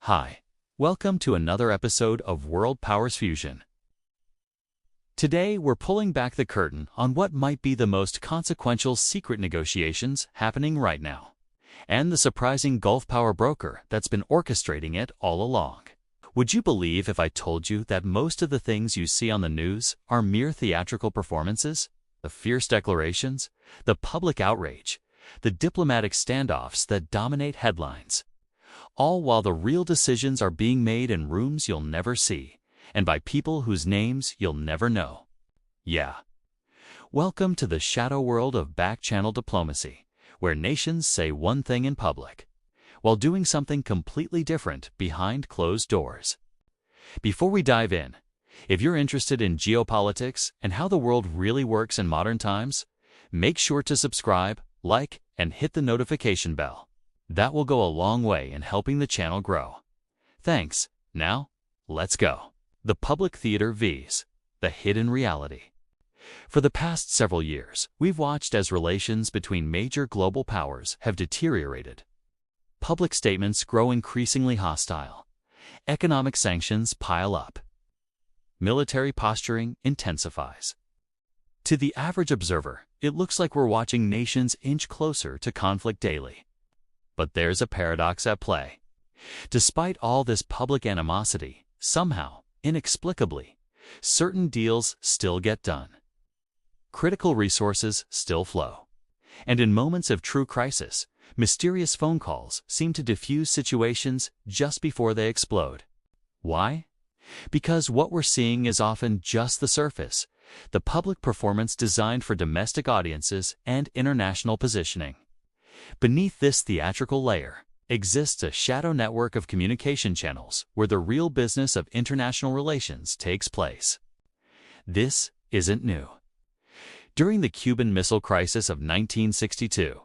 Hi, welcome to another episode of World Powers Fusion. Today, we're pulling back the curtain on what might be the most consequential secret negotiations happening right now, and the surprising Gulf power broker that's been orchestrating it all along. Would you believe if I told you that most of the things you see on the news are mere theatrical performances? The fierce declarations, the public outrage, the diplomatic standoffs that dominate headlines. All while the real decisions are being made in rooms you'll never see, and by people whose names you'll never know. Yeah. Welcome to the shadow world of back-channel diplomacy, where nations say one thing in public, while doing something completely different behind closed doors. Before we dive in, if you're interested in geopolitics and how the world really works in modern times, make sure to subscribe, like, and hit the notification bell. That will go a long way in helping the channel grow. Thanks. Now, let's go. The public theater vs. the hidden reality. For the past several years, we've watched as relations between major global powers have deteriorated. Public statements grow increasingly hostile. Economic sanctions pile up. Military posturing intensifies. To the average observer, it looks like we're watching nations inch closer to conflict daily. But there's a paradox at play. Despite all this public animosity, somehow, inexplicably, certain deals still get done. Critical resources still flow. And in moments of true crisis, mysterious phone calls seem to diffuse situations just before they explode. Why? Because what we're seeing is often just the surface, the public performance designed for domestic audiences and international positioning. Beneath this theatrical layer exists a shadow network of communication channels where the real business of international relations takes place. This isn't new. During the Cuban Missile Crisis of 1962,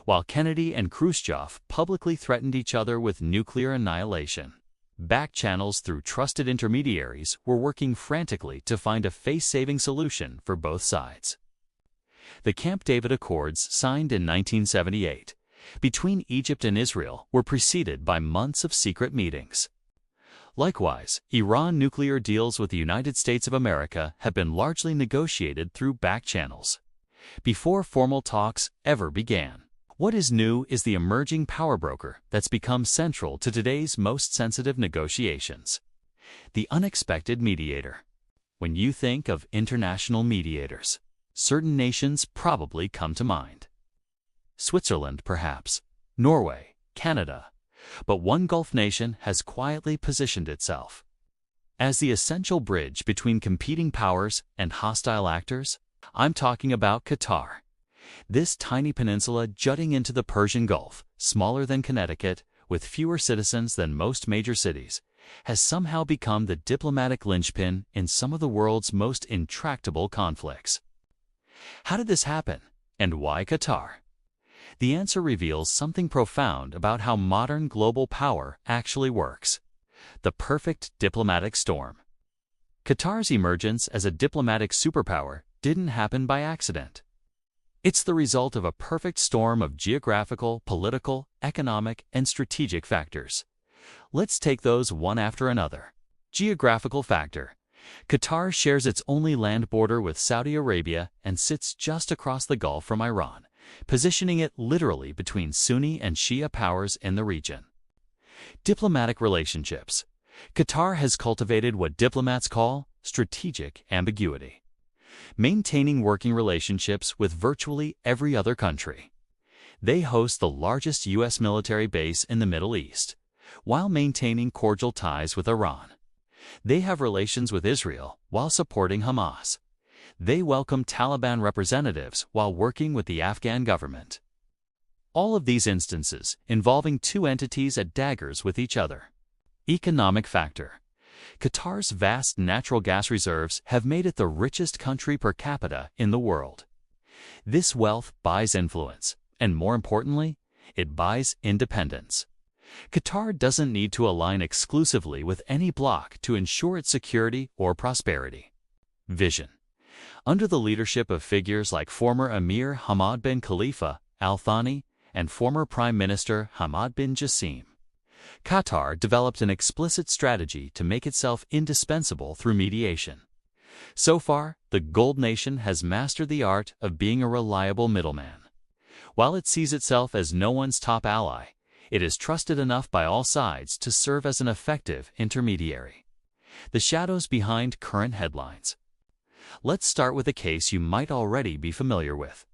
while Kennedy and Khrushchev publicly threatened each other with nuclear annihilation, back channels through trusted intermediaries were working frantically to find a face-saving solution for both sides. The Camp David Accords, signed in 1978, between Egypt and Israel, were preceded by months of secret meetings. Likewise, Iran nuclear deals with the United States of America have been largely negotiated through back channels, before formal talks ever began. What is new is the emerging power broker that's become central to today's most sensitive negotiations: the unexpected mediator. When you think of international mediators, certain nations probably come to mind. Switzerland, perhaps, Norway, Canada, but one Gulf nation has quietly positioned itself as the essential bridge between competing powers and hostile actors. I'm talking about Qatar. This tiny peninsula jutting into the Persian Gulf, smaller than Connecticut, with fewer citizens than most major cities, has somehow become the diplomatic linchpin in some of the world's most intractable conflicts. How did this happen, and why Qatar? The answer reveals something profound about how modern global power actually works: the perfect diplomatic storm. Qatar's emergence as a diplomatic superpower didn't happen by accident. It's the result of a perfect storm of geographical, political, economic, and strategic factors. Let's take those one after another. Geographical factor. Qatar shares its only land border with Saudi Arabia and sits just across the Gulf from Iran, positioning it literally between Sunni and Shia powers in the region. Diplomatic relationships. Qatar has cultivated what diplomats call strategic ambiguity, maintaining working relationships with virtually every other country. They host the largest U.S. military base in the Middle East, while maintaining cordial ties with Iran. They have relations with Israel while supporting Hamas. They welcome Taliban representatives while working with the Afghan government. All of these instances involving two entities at daggers with each other. Economic factor. Qatar's vast natural gas reserves have made it the richest country per capita in the world. This wealth buys influence, and more importantly, it buys independence. Qatar doesn't need to align exclusively with any bloc to ensure its security or prosperity. Vision. Under the leadership of figures like former Emir Hamad bin Khalifa Al Thani and former Prime Minister Hamad bin Jassim, Qatar developed an explicit strategy to make itself indispensable through mediation. So far, the Gold Nation has mastered the art of being a reliable middleman. While it sees itself as no one's top ally, it is trusted enough by all sides to serve as an effective intermediary. The shadows behind current headlines. Let's start with a case you might already be familiar with.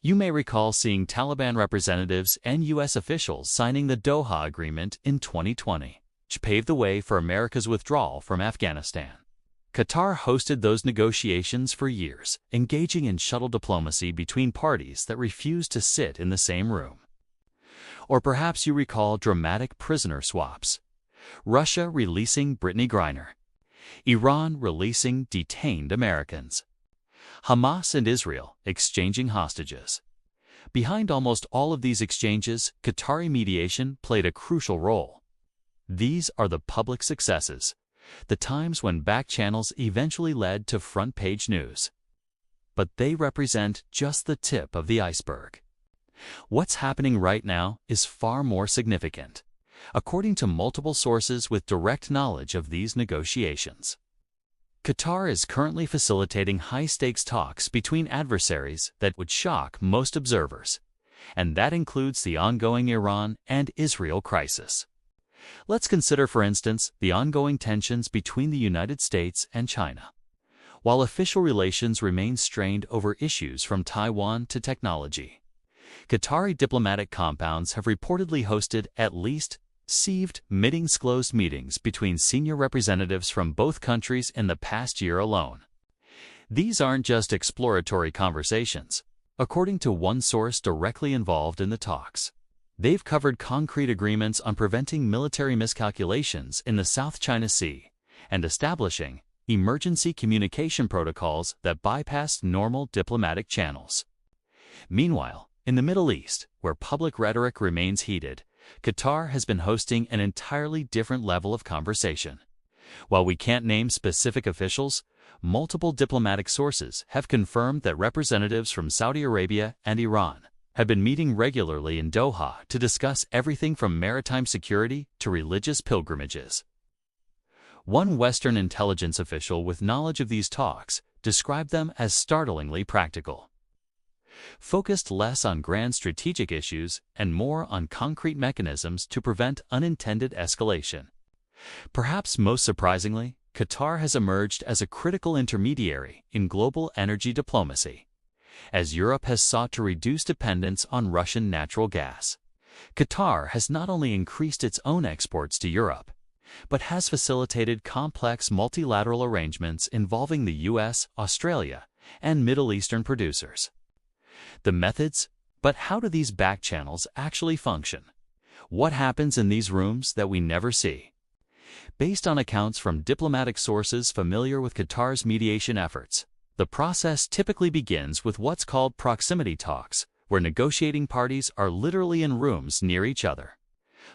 You may recall seeing Taliban representatives and U.S. officials signing the Doha Agreement in 2020, which paved the way for America's withdrawal from Afghanistan. Qatar hosted those negotiations for years, engaging in shuttle diplomacy between parties that refused to sit in the same room. Or perhaps you recall dramatic prisoner swaps. Russia releasing Brittany Griner. Iran releasing detained Americans. Hamas and Israel exchanging hostages. Behind almost all of these exchanges, Qatari mediation played a crucial role. These are the public successes, the times when back channels eventually led to front-page news. But they represent just the tip of the iceberg. What's happening right now is far more significant, according to multiple sources with direct knowledge of these negotiations. Qatar is currently facilitating high-stakes talks between adversaries that would shock most observers, and that includes the ongoing Iran and Israel crisis. Let's consider, for instance, the ongoing tensions between the United States and China. While official relations remain strained over issues from Taiwan to technology, Qatari diplomatic compounds have reportedly hosted at least undisclosed meetings between senior representatives from both countries in the past year alone. These aren't just exploratory conversations. According to one source directly involved in the talks, they've covered concrete agreements on preventing military miscalculations in the South China Sea and establishing emergency communication protocols that bypass normal diplomatic channels. Meanwhile, in the Middle East, where public rhetoric remains heated, Qatar has been hosting an entirely different level of conversation. While we can't name specific officials, multiple diplomatic sources have confirmed that representatives from Saudi Arabia and Iran have been meeting regularly in Doha to discuss everything from maritime security to religious pilgrimages. One Western intelligence official with knowledge of these talks described them as startlingly practical, focused less on grand strategic issues and more on concrete mechanisms to prevent unintended escalation. Perhaps most surprisingly, Qatar has emerged as a critical intermediary in global energy diplomacy. As Europe has sought to reduce dependence on Russian natural gas, Qatar has not only increased its own exports to Europe, but has facilitated complex multilateral arrangements involving the US, Australia, and Middle Eastern producers. The methods, but how do these back channels actually function? What happens in these rooms that we never see? Based on accounts from diplomatic sources familiar with Qatar's mediation efforts, the process typically begins with what's called proximity talks, where negotiating parties are literally in rooms near each other,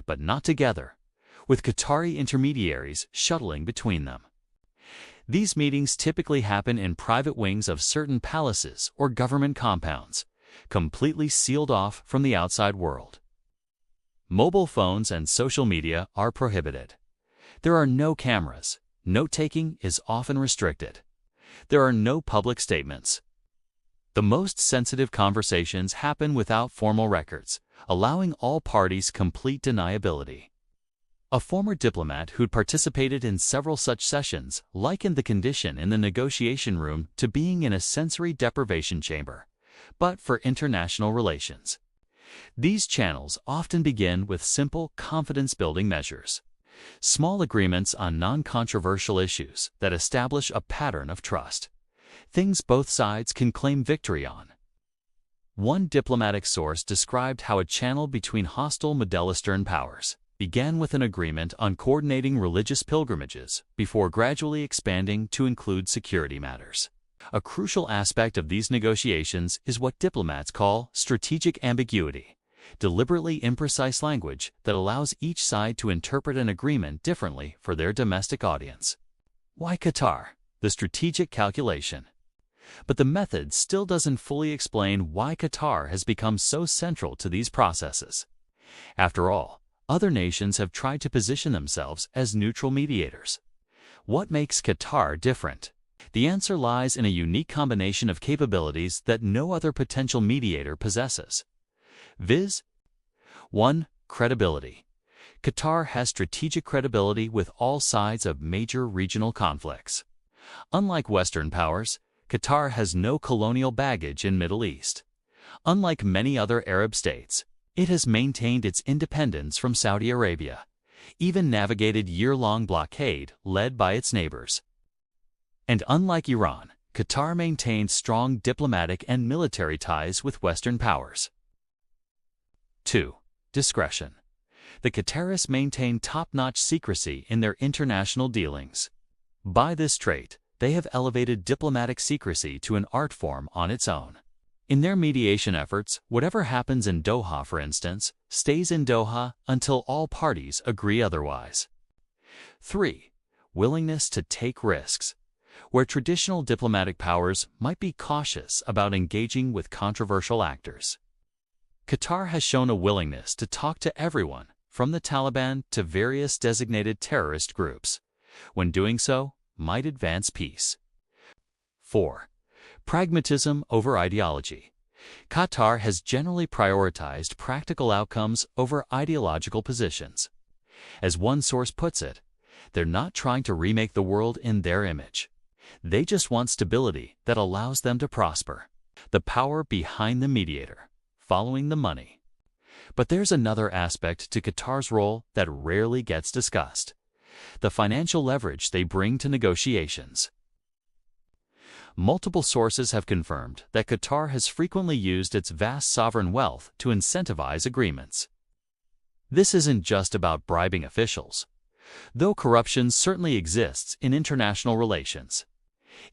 but not together, with Qatari intermediaries shuttling between them. These meetings typically happen in private wings of certain palaces or government compounds, completely sealed off from the outside world. Mobile phones and social media are prohibited. There are no cameras. Note-taking is often restricted. There are no public statements. The most sensitive conversations happen without formal records, allowing all parties complete deniability. A former diplomat who'd participated in several such sessions likened the condition in the negotiation room to being in a sensory deprivation chamber, but for international relations. These channels often begin with simple confidence-building measures, small agreements on non-controversial issues that establish a pattern of trust, things both sides can claim victory on. One diplomatic source described how a channel between hostile Middle Eastern powers began with an agreement on coordinating religious pilgrimages before gradually expanding to include security matters. A crucial aspect of these negotiations is what diplomats call strategic ambiguity, deliberately imprecise language that allows each side to interpret an agreement differently for their domestic audience. Why Qatar? The strategic calculation. But the method still doesn't fully explain why Qatar has become so central to these processes. After all, other nations have tried to position themselves as neutral mediators. What makes Qatar different? The answer lies in a unique combination of capabilities that no other potential mediator possesses. Viz. 1. Credibility. Qatar has strategic credibility with all sides of major regional conflicts. Unlike Western powers, Qatar has no colonial baggage in Middle East. Unlike many other Arab states, it has maintained its independence from Saudi Arabia, even navigated year-long blockade led by its neighbors. And unlike Iran, Qatar maintains strong diplomatic and military ties with Western powers. 2. Discretion. The Qataris maintain top-notch secrecy in their international dealings. By this trait, they have elevated diplomatic secrecy to an art form on its own. In their mediation efforts, whatever happens in Doha, for instance, stays in Doha until all parties agree otherwise. 3. Willingness to take risks. Where traditional diplomatic powers might be cautious about engaging with controversial actors, Qatar has shown a willingness to talk to everyone, from the Taliban to various designated terrorist groups. When doing so, might advance peace. 4. Pragmatism over ideology. Qatar has generally prioritized practical outcomes over ideological positions. As one source puts it, they're not trying to remake the world in their image. They just want stability that allows them to prosper. The power behind the mediator, following the money. But there's another aspect to Qatar's role that rarely gets discussed: the financial leverage they bring to negotiations. Multiple sources have confirmed that Qatar has frequently used its vast sovereign wealth to incentivize agreements. This isn't just about bribing officials, though corruption certainly exists in international relations.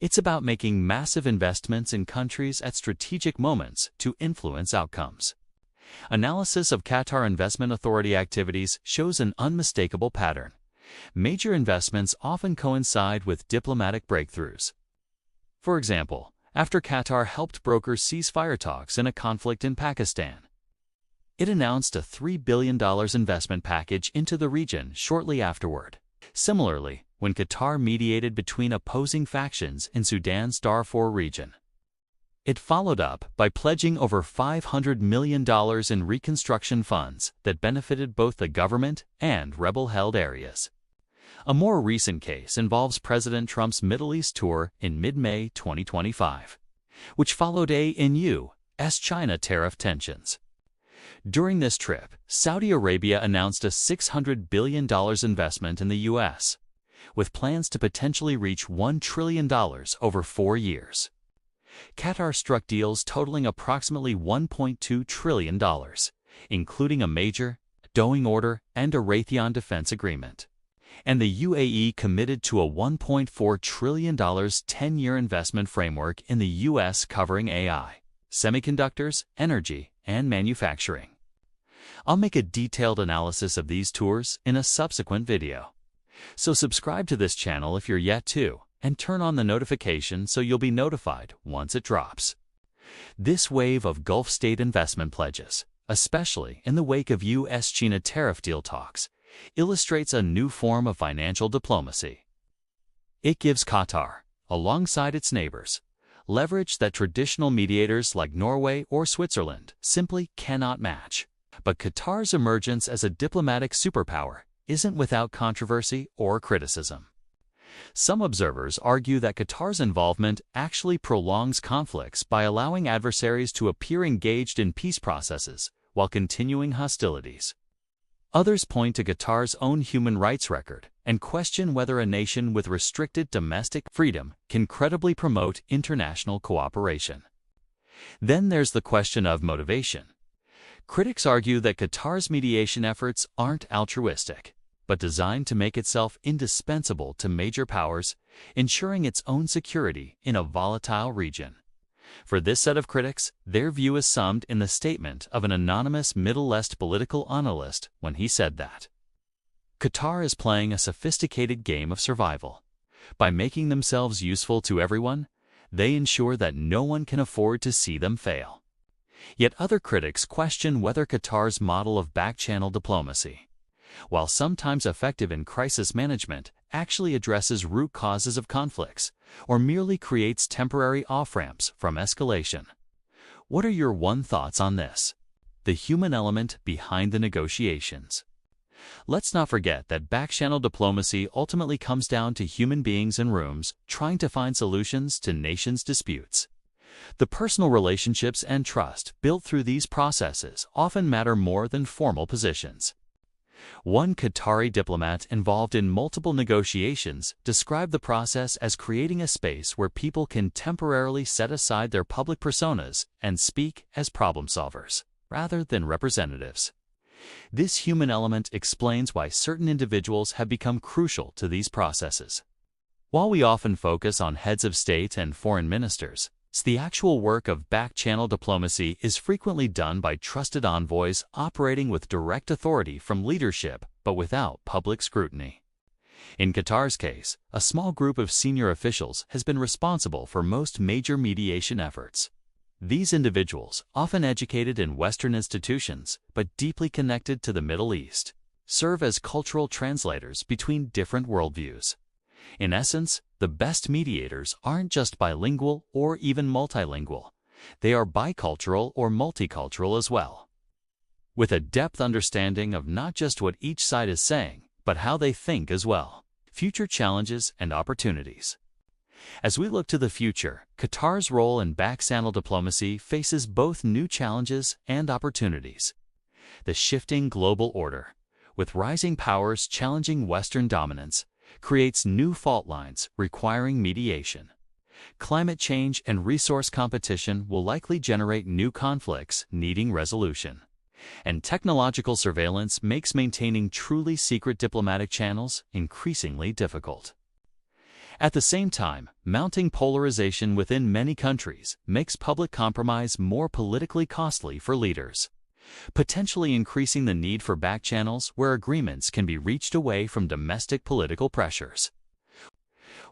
It's about making massive investments in countries at strategic moments to influence outcomes. Analysis of Qatar Investment Authority activities shows an unmistakable pattern. Major investments often coincide with diplomatic breakthroughs. For example, after Qatar helped broker ceasefire talks in a conflict in Pakistan, it announced a $3 billion investment package into the region shortly afterward. Similarly, when Qatar mediated between opposing factions in Sudan's Darfur region, it followed up by pledging over $500 million in reconstruction funds that benefited both the government and rebel-held areas. A more recent case involves President Trump's Middle East tour in mid-May 2025, which followed U.S.-China tariff tensions. During this trip, Saudi Arabia announced a $600 billion investment in the U.S., with plans to potentially reach $1 trillion over 4 years. Qatar struck deals totaling approximately $1.2 trillion, including a major Doha order and a Raytheon defense agreement. And the UAE committed to a $1.4 trillion 10-year investment framework in the U.S. covering AI, semiconductors, energy, and manufacturing. I'll make a detailed analysis of these tours in a subsequent video. So subscribe to this channel if you're yet to, and turn on the notification so you'll be notified once it drops. This wave of Gulf state investment pledges, especially in the wake of U.S.-China tariff deal talks, illustrates a new form of financial diplomacy. It gives Qatar, alongside its neighbors, leverage that traditional mediators like Norway or Switzerland simply cannot match. But Qatar's emergence as a diplomatic superpower isn't without controversy or criticism. Some observers argue that Qatar's involvement actually prolongs conflicts by allowing adversaries to appear engaged in peace processes while continuing hostilities. Others point to Qatar's own human rights record and question whether a nation with restricted domestic freedom can credibly promote international cooperation. Then there's the question of motivation. Critics argue that Qatar's mediation efforts aren't altruistic, but designed to make itself indispensable to major powers, ensuring its own security in a volatile region. For this set of critics, their view is summed in the statement of an anonymous Middle East political analyst when he said that Qatar is playing a sophisticated game of survival. By making themselves useful to everyone, they ensure that no one can afford to see them fail. Yet other critics question whether Qatar's model of back-channel diplomacy, while sometimes effective in crisis management, actually addresses root causes of conflicts or merely creates temporary off-ramps from escalation. What are your thoughts on this? The human element behind the negotiations. Let's not forget that back-channel diplomacy ultimately comes down to human beings in rooms trying to find solutions to nations' disputes. The personal relationships and trust built through these processes often matter more than formal positions. One Qatari diplomat involved in multiple negotiations described the process as creating a space where people can temporarily set aside their public personas and speak as problem solvers, rather than representatives. This human element explains why certain individuals have become crucial to these processes. While we often focus on heads of state and foreign ministers, the actual work of back-channel diplomacy is frequently done by trusted envoys operating with direct authority from leadership but without public scrutiny. In Qatar's case, a small group of senior officials has been responsible for most major mediation efforts. These individuals, often educated in Western institutions but deeply connected to the Middle East, serve as cultural translators between different worldviews. In essence, the best mediators aren't just bilingual or even multilingual. They are bicultural or multicultural as well, with a depth understanding of not just what each side is saying, but how they think as well. Future challenges and opportunities. As we look to the future, Qatar's role in back-channel diplomacy faces both new challenges and opportunities. The shifting global order, with rising powers challenging Western dominance, creates new fault lines requiring mediation. Climate change and resource competition will likely generate new conflicts needing resolution. And technological surveillance makes maintaining truly secret diplomatic channels increasingly difficult. At the same time, mounting polarization within many countries makes public compromise more politically costly for leaders, potentially increasing the need for back channels where agreements can be reached away from domestic political pressures.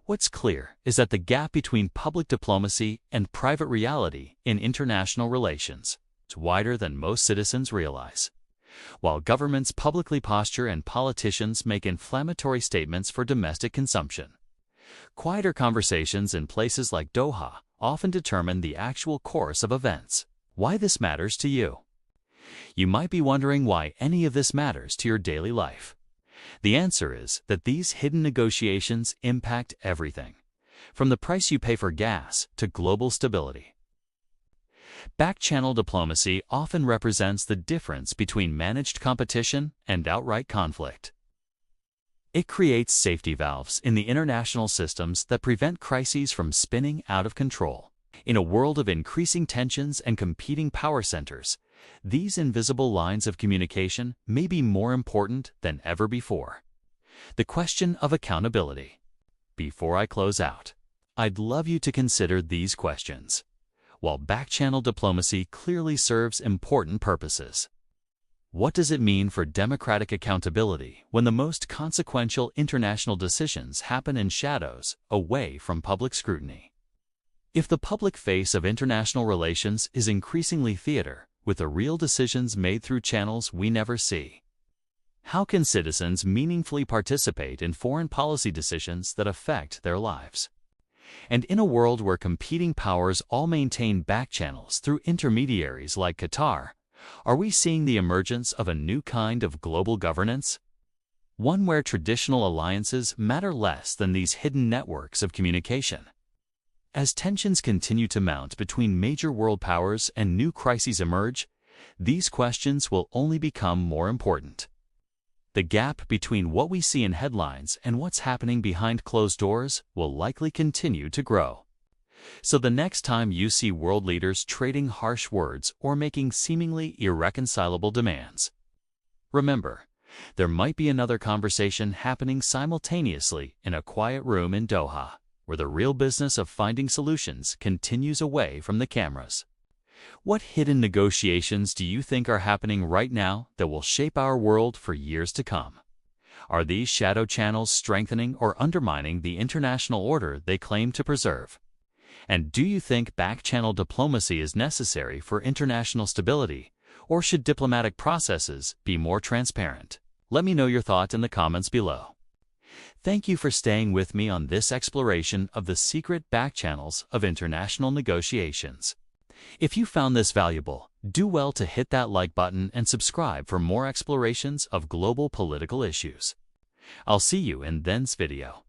What's clear is that the gap between public diplomacy and private reality in international relations is wider than most citizens realize. While governments publicly posture and politicians make inflammatory statements for domestic consumption, quieter conversations in places like Doha often determine the actual course of events. Why this matters to you? You might be wondering why any of this matters to your daily life. The answer is that these hidden negotiations impact everything, from the price you pay for gas to global stability. Back-channel diplomacy often represents the difference between managed competition and outright conflict. It creates safety valves in the international systems that prevent crises from spinning out of control. In a world of increasing tensions and competing power centers, these invisible lines of communication may be more important than ever before. The question of accountability. Before I close out, I'd love you to consider these questions. While back-channel diplomacy clearly serves important purposes, what does it mean for democratic accountability when the most consequential international decisions happen in shadows, away from public scrutiny? If the public face of international relations is increasingly theater, with the real decisions made through channels we never see, how can citizens meaningfully participate in foreign policy decisions that affect their lives? And in a world where competing powers all maintain back channels through intermediaries like Qatar, are we seeing the emergence of a new kind of global governance? One where traditional alliances matter less than these hidden networks of communication. As tensions continue to mount between major world powers and new crises emerge, these questions will only become more important. The gap between what we see in headlines and what's happening behind closed doors will likely continue to grow. So the next time you see world leaders trading harsh words or making seemingly irreconcilable demands, remember, there might be another conversation happening simultaneously in a quiet room in Doha, where the real business of finding solutions continues away from the cameras. What hidden negotiations do you think are happening right now that will shape our world for years to come? Are these shadow channels strengthening or undermining the international order they claim to preserve? And do you think back-channel diplomacy is necessary for international stability, or should diplomatic processes be more transparent? Let me know your thoughts in the comments below. Thank you for staying with me on this exploration of the secret back channels of international negotiations. If you found this valuable, do well to hit that like button and subscribe for more explorations of global political issues. I'll see you in then's video.